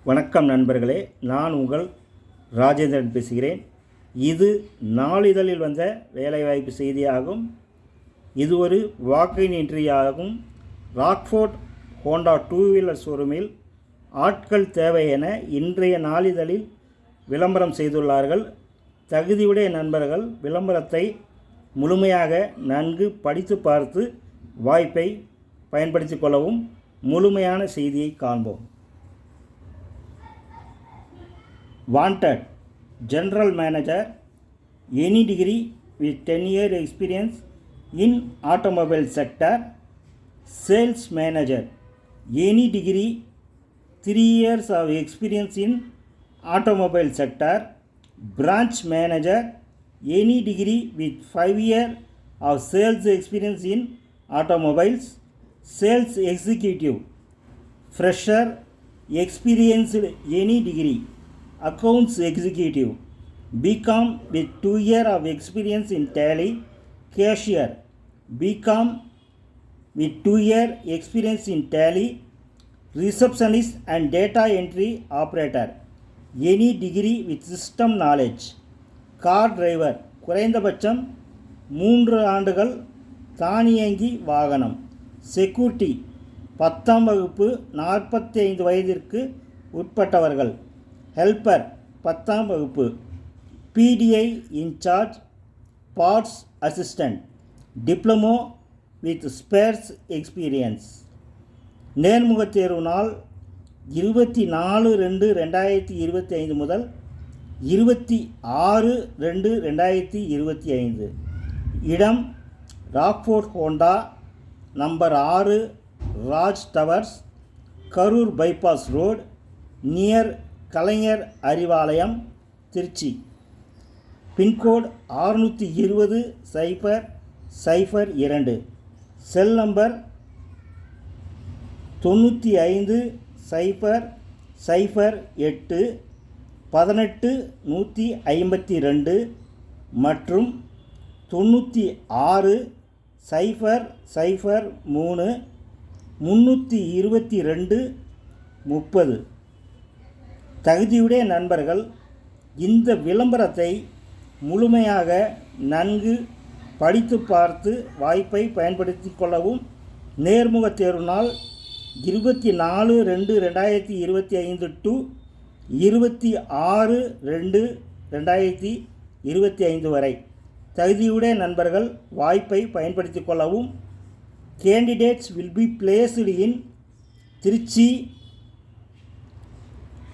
வணக்கம் நண்பர்களே, நான் உங்கள் ராஜேந்திரன் பேசுகிறேன். இது நாளிதழில் வந்த வேலைவாய்ப்பு செய்தியாகும். இது ஒரு வாக்கின் இன்டர்வியூவாகும். ராக்ஃபோர்ட் ஹோண்டா 2 வீலர் ஷோரூமில் ஆட்கள் தேவை என இன்றைய நாளிதழில் விளம்பரம் செய்துள்ளார்கள். தகுதியுடைய நண்பர்கள் விளம்பரத்தை முழுமையாக நன்கு படித்து பார்த்து வாய்ப்பை பயன்படுத்தி கொள்ளவும். முழுமையான செய்தியை காண்போம். Wanted General Manager, any degree with 10-year experience in automobile sector. Sales Manager, any degree 3 years of experience in automobile sector. Branch Manager, any degree with 5 years of sales experience in automobiles. Sales Executive, fresher, experienced, any degree. Accounts Executive, BCom with 2 years of experience in Tally. Cashier, BCom with 2 years experience in Tally. Receptionist and data entry operator, any degree with system knowledge. Car driver, குறைந்தபட்சம் 3 ஆண்டுகள் தானியங்கி வாகனம். Security, 10ஆம் வகுப்பு 45 வயதிற்கு உட்பட்டவர்கள். Helper, 10ஆம் வகுப்பு. PDI in charge, parts assistant, diploma with spares experience. நேர்முகத் தேர்வு நாள் 24/2/2025 முதல் 26/2/2025. இடம் Rockfort Honda, number 6, Raj towers, Karur bypass road, near Kalaignar Arivalayam, Trichy. Pincode 620-002. Cell number 95-08-18152 மற்றும் 96-003-322-30. தகுதியுடைய நண்பர்கள் இந்த விளம்பரத்தை முழுமையாக நன்கு படித்து பார்த்து வாய்ப்பை பயன்படுத்தி கொள்ளவும். நேர்முகத் தேர்வு நாள் 24/2/2025 to 26/2/2025 வரை தகுதியுடைய நண்பர்கள் வாய்ப்பை பயன்படுத்தி கொள்ளவும். Candidates will be placed in Trichy,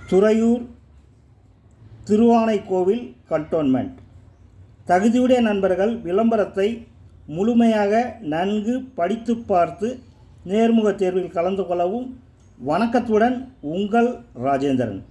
Thuraiyur, Thiruvanaikoil cantonment. தகுதியுடைய நண்பர்கள் விளம்பரத்தை முழுமையாக நன்கு படித்து பார்த்து நேர்முகத் தேர்வில் கலந்து கொள்ளவும். வணக்கத்துடன் உங்கள் ராஜேந்திரன்.